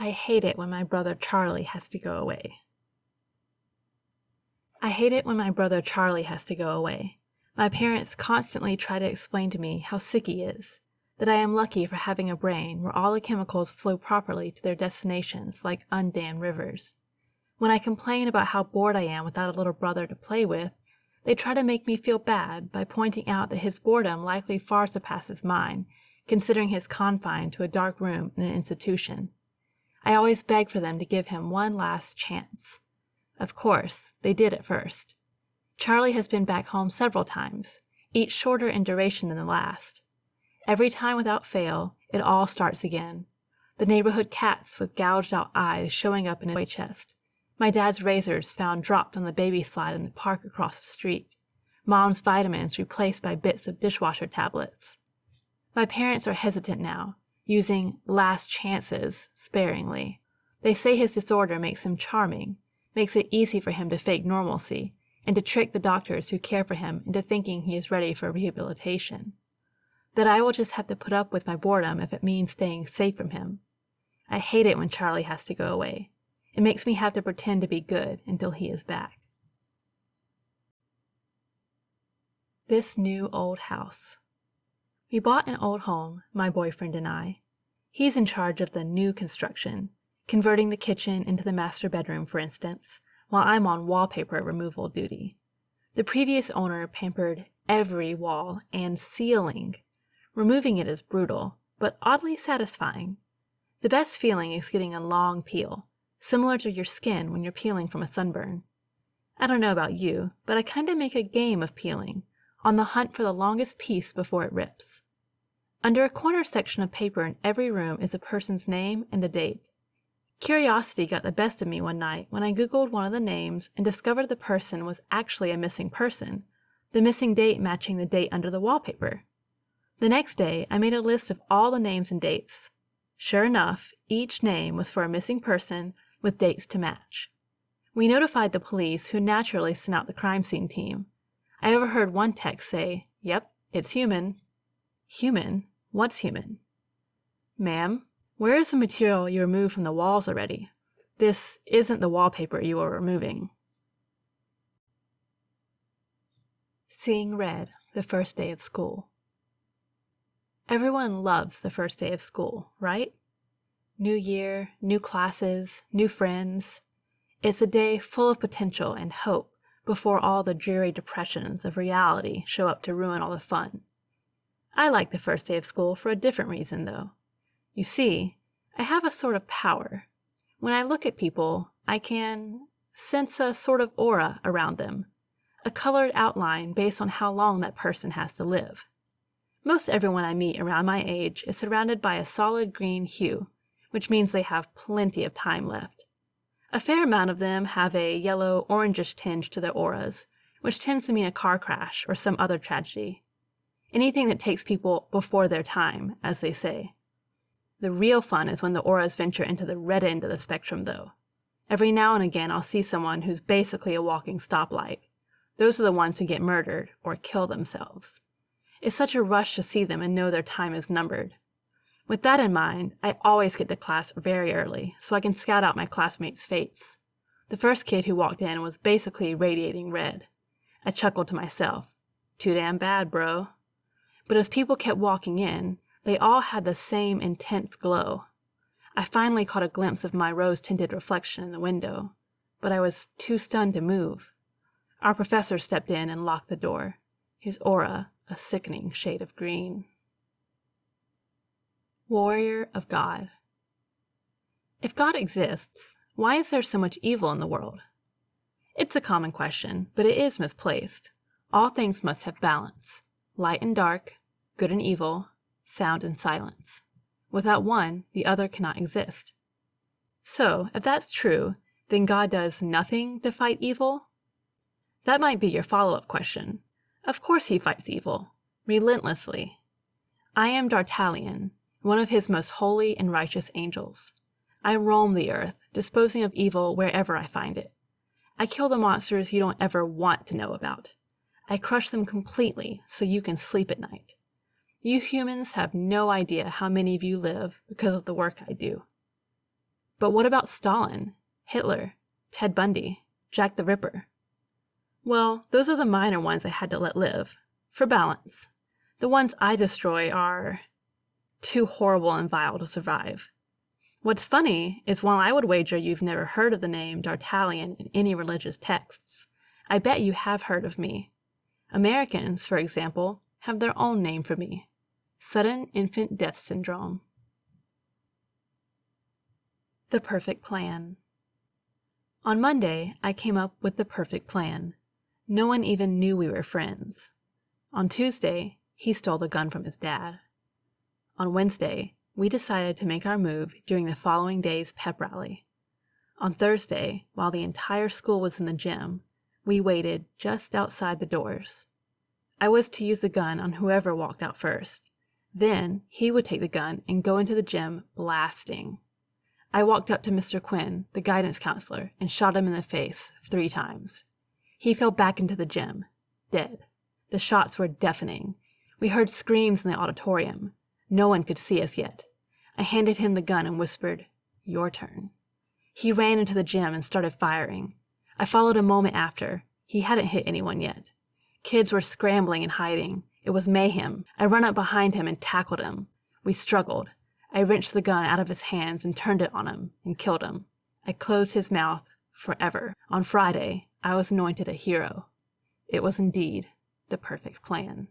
I hate it when my brother Charlie has to go away. I hate it when my brother Charlie has to go away. My parents constantly try to explain to me how sick he is, that I am lucky for having a brain where all the chemicals flow properly to their destinations like undammed rivers. When I complain about how bored I am without a little brother to play with, they try to make me feel bad by pointing out that his boredom likely far surpasses mine, considering he is confined to a dark room in an institution. I always beg for them to give him one last chance. Of course, they did at first. Charlie has been back home several times, each shorter in duration than the last. Every time without fail, it all starts again. The neighborhood cats with gouged out eyes showing up in his toy chest. My dad's razors found dropped on the baby slide in the park across the street. Mom's vitamins replaced by bits of dishwasher tablets. My parents are hesitant now, using last chances sparingly. They say his disorder makes him charming, makes it easy for him to fake normalcy, and to trick the doctors who care for him into thinking he is ready for rehabilitation. That I will just have to put up with my boredom if it means staying safe from him. I hate it when Charlie has to go away. It makes me have to pretend to be good until he is back. This new old house. We bought an old home, my boyfriend and I. He's in charge of the new construction, converting the kitchen into the master bedroom, for instance, while I'm on wallpaper removal duty. The previous owner pampered every wall and ceiling. Removing it is brutal, but oddly satisfying. The best feeling is getting a long peel, similar to your skin when you're peeling from a sunburn. I don't know about you, but I kind of make a game of peeling, on the hunt for the longest piece before it rips. Under a corner section of paper in every room is a person's name and a date. Curiosity got the best of me one night when I Googled one of the names and discovered the person was actually a missing person, the missing date matching the date under the wallpaper. The next day, I made a list of all the names and dates. Sure enough, each name was for a missing person with dates to match. We notified the police, who naturally sent out the crime scene team. I overheard one text say, "Yep, it's human." Human? What's human? "Ma'am, where is the material you removed from the walls already? This isn't the wallpaper you are removing." Seeing red the first day of school. Everyone loves the first day of school, right? New year, new classes, new friends. It's a day full of potential and hope before all the dreary depressions of reality show up to ruin all the fun. I like the first day of school for a different reason, though. You see, I have a sort of power. When I look at people, I can sense a sort of aura around them, a colored outline based on how long that person has to live. Most everyone I meet around my age is surrounded by a solid green hue, which means they have plenty of time left. A fair amount of them have a yellow-orangish tinge to their auras, which tends to mean a car crash or some other tragedy. Anything that takes people before their time, as they say. The real fun is when the auras venture into the red end of the spectrum, though. Every now and again I'll see someone who's basically a walking stoplight. Those are the ones who get murdered or kill themselves. It's such a rush to see them and know their time is numbered. With that in mind, I always get to class very early so I can scout out my classmates' fates. The first kid who walked in was basically radiating red. I chuckled to myself. Too damn bad, bro. But as people kept walking in, they all had the same intense glow. I finally caught a glimpse of my rose-tinted reflection in the window, but I was too stunned to move. Our professor stepped in and locked the door, his aura a sickening shade of green. Warrior of God. If God exists, why is there so much evil in the world? It's a common question, but it is misplaced. All things must have balance. Light and dark, good and evil, sound and silence. Without one, the other cannot exist. So, if that's true, then God does nothing to fight evil? That might be your follow-up question. Of course he fights evil, relentlessly. I am D'Artagnan, one of his most holy and righteous angels. I roam the earth, disposing of evil wherever I find it. I kill the monsters you don't ever want to know about. I crush them completely so you can sleep at night. You humans have no idea how many of you live because of the work I do. But what about Stalin, Hitler, Ted Bundy, Jack the Ripper? Well, those are the minor ones I had to let live, for balance. The ones I destroy are too horrible and vile to survive. What's funny is while I would wager you've never heard of the name D'Artagnan in any religious texts, I bet you have heard of me. Americans, for example, have their own name for me: sudden infant death syndrome. The perfect plan. On Monday, I came up with the perfect plan. No one even knew we were friends. On Tuesday, he stole the gun from his dad. On Wednesday, we decided to make our move during the following day's pep rally. On Thursday, while the entire school was in the gym, we waited just outside the doors. I was to use the gun on whoever walked out first. Then he would take the gun and go into the gym blasting. I walked up to Mr. Quinn, the guidance counselor, and shot him in the face 3 times. He fell back into the gym, dead. The shots were deafening. We heard screams in the auditorium. No one could see us yet. I handed him the gun and whispered, "Your turn." He ran into the gym and started firing. I followed a moment after. He hadn't hit anyone yet. Kids were scrambling and hiding. It was mayhem. I ran up behind him and tackled him. We struggled. I wrenched the gun out of his hands and turned it on him and killed him. I closed his mouth forever. On Friday, I was anointed a hero. It was indeed the perfect plan.